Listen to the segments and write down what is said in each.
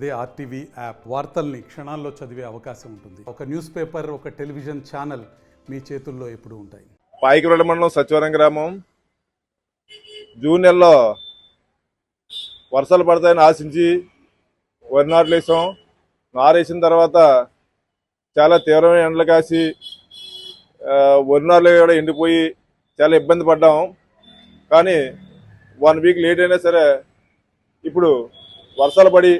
అదే RTV app వార్తల్ని క్షణాల్లో చదివే అవకాశం ఉంటుంది. ఒక న్యూస్ పేపర్, ఒక టెలివిజన్ ఛానల్ మీ చేతుల్లో ఎప్పుడూ ఉంటాయి. పాయికిరోడ మండలం సచివరం గ్రామం జూన్ నెలలో వర్షాలు పడతాయని ఆశించి వరి నాట్లు వేసాం. నారేసిన తర్వాత చాలా తీవ్రమైన ఎండలు కాసి వరి నాట్లు కూడా ఎండిపోయి చాలా ఇబ్బంది పడ్డాం. కానీ 1 వీక్ లేట్ అయినా సరే ఇప్పుడు వర్షాలు పడి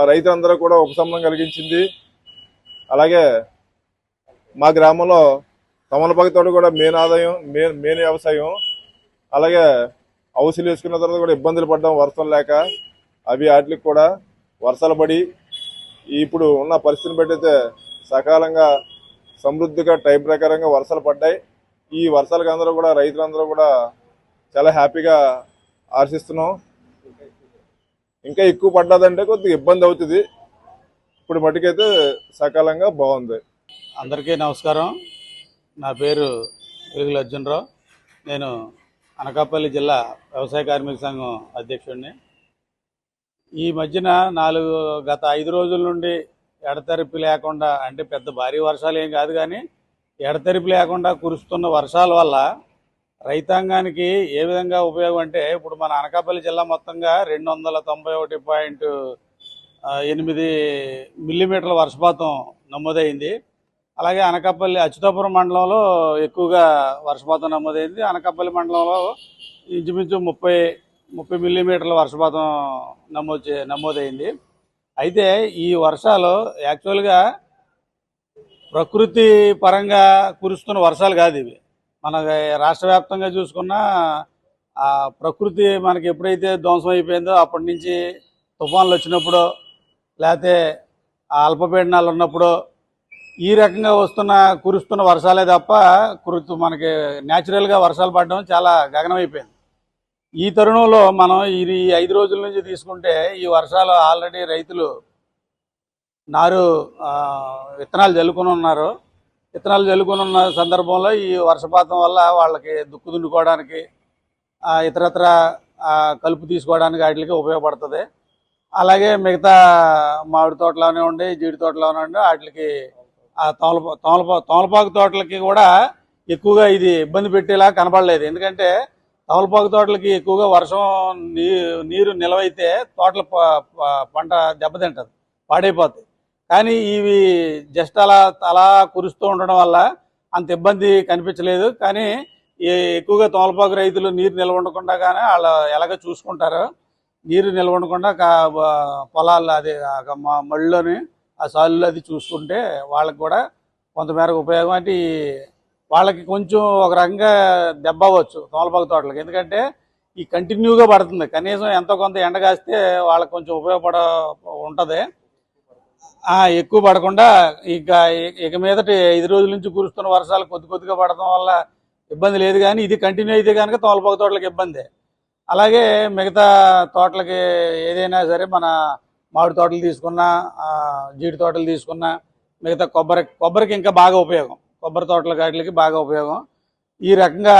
రైతులందరూ కూడా ఉపశమనం కలిగించింది. అలాగే మా గ్రామంలో తమలపాకు తోట కూడా మెయిన్ ఆదాయం, మెయిన్ వ్యవసాయం. అలాగే ఔషధాలు వేసుకున్న తర్వాత కూడా ఇబ్బందులు పడ్డాం వర్షం లేక. వాటికి కూడా వర్షాలు పడి ఇప్పుడు ఉన్న పరిస్థితిని బట్టి అయితే సకాలంగా సమృద్ధిగా టైం ప్రకారంగా వర్షాలు పడ్డాయి. ఈ వర్షాలకు అందరూ కూడా రైతులందరూ కూడా చాలా హ్యాపీగా ఆశిస్తున్నాం. ఇంకా ఎక్కువ పడ్డదంటే కొద్దిగా ఇబ్బంది అవుతుంది. ఇప్పుడు మటుకైతే సకాలంగా బాగుంది. అందరికీ నమస్కారం. నా పేరు వెలుగుల అర్జునరావు. నేను అనకాపల్లి జిల్లా వ్యవసాయ కార్మిక సంఘం అధ్యక్షుడిని. ఈ మధ్యన గత 5 రోజుల నుండి ఎడతెరిపి లేకుండా, అంటే పెద్ద భారీ వర్షాలు ఏం కాదు కానీ ఎడతెరిపి లేకుండా కురుస్తున్న వర్షాల వల్ల రైతాంగానికి ఏ విధంగా ఉపయోగం అంటే, ఇప్పుడు మన అనకాపల్లి జిల్లా మొత్తంగా 291.8 మిల్లీమీటర్ల వర్షపాతం నమోదైంది. అలాగే అనకాపల్లి అచ్యుతాపురం మండలంలో ఎక్కువగా వర్షపాతం నమోదైంది. అనకాపల్లి మండలంలో ఇంచుమించు 30 మిల్లీమీటర్ల వర్షపాతం నమోదైంది. అయితే ఈ వర్షాలు యాక్చువల్గా ప్రకృతి పరంగా కురుస్తున్న వర్షాలు కాదు ఇవి. మన రాష్ట్ర వ్యాప్తంగా చూసుకున్నా ప్రకృతి మనకి ఎప్పుడైతే ధ్వంసం అయిపోయిందో అప్పటి నుంచి తుఫాన్లు వచ్చినప్పుడు, లేకపోతే అల్పపీడనాలు ఉన్నప్పుడు ఈ రకంగా కురుస్తున్న వర్షాలే తప్ప మనకి న్యాచురల్గా వర్షాలు పడడం చాలా గగనమైపోయింది. ఈ తరుణంలో మనం ఈ 5 రోజుల నుంచి తీసుకుంటే ఈ వర్షాలు ఆల్రెడీ రైతులు విత్తనాలు జల్లుకొని ఉన్నారు. విత్తనాలు జల్లుకొని ఉన్న సందర్భంలో ఈ వర్షపాతం వల్ల వాళ్ళకి దుక్కు దున్నుకోవడానికి, ఇతరత్ర కలుపు తీసుకోవడానికి వాటికి ఉపయోగపడుతుంది. అలాగే మిగతా మామిడి తోటలోనే ఉండి, జీడి తోటలోనే ఉండి వాటికి తమలపాకు తోటలకి కూడా ఎక్కువగా ఇది ఇబ్బంది పెట్టేలా కనబడలేదు. ఎందుకంటే తమలపాకు తోటలకి ఎక్కువగా వర్షం నీరు నిలవైతే తోటల పంట దెబ్బతింటది, పాడైపోతాయి. కానీ ఇవి జస్ట్ అలా కురుస్తూ ఉండడం వల్ల అంత ఇబ్బంది కనిపించలేదు. కానీ ఎక్కువగా తమలపాకు రైతులు నీరు నిల్వ ఉండకుండా కానీ వాళ్ళు ఎలాగ చూసుకుంటారు. నీరు నిల్వ ఉండకుండా పొలాలు అది మళ్ళీలోని ఆ సాలులో అది చూసుకుంటే వాళ్ళకి కూడా కొంతమేరకు ఉపయోగం. అంటే వాళ్ళకి కొంచెం ఒక రకంగా దెబ్బ అవ్వచ్చు తమలపాకు తోటలకి. ఎందుకంటే ఈ కంటిన్యూగా పడుతుంది. కనీసం ఎంతో కొంత ఎండ కాస్తే వాళ్ళకి కొంచెం ఉంటుంది. ఎక్కువ పడకుండా ఇక మీదట 5 రోజుల నుంచి కురుస్తున్న వర్షాలు కొద్దిగా పడటం వల్ల ఇబ్బంది లేదు. కానీ ఇది కంటిన్యూ అయితే కనుక తమలపాకు తోటలకు ఇబ్బంది. అలాగే మిగతా తోటలకి ఏదైనా సరే, మన మామిడి తోటలు తీసుకున్నా, జీడి తోటలు తీసుకున్నా, మిగతా కొబ్బరికి ఇంకా బాగా ఉపయోగం. కొబ్బరి తోటల వాటికి బాగా ఉపయోగం. ఈ రకంగా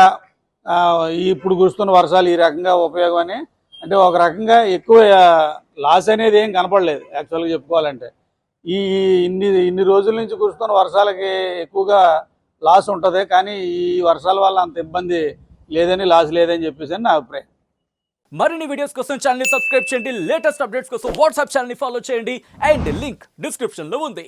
ఇప్పుడు కురుస్తున్న వర్షాలు ఈ రకంగా ఉపయోగం అని, అంటే ఒక రకంగా ఎక్కువ లాస్ అనేది ఏం కనపడలేదు యాక్చువల్గా చెప్పుకోవాలంటే. ఇన్ని రోజుల నుంచి కురుస్తున్న వర్షాలకి ఎక్కువగా లాస్ ఉంటుంది. కానీ ఈ వర్షాల వల్ల అంత ఇబ్బంది లేదని, లాస్ లేదని చెప్పేసి నా అభిప్రాయం. మరిన్ని వీడియోస్ కోసం ఛానల్ ని సబ్స్క్రైబ్ చేయండి. లేటెస్ట్ అప్డేట్స్ కోసం వాట్సాప్ ఛానల్ ని ఫాలో చేయండి. అండ్ లింక్ డిస్క్రిప్షన్ లో ఉంది.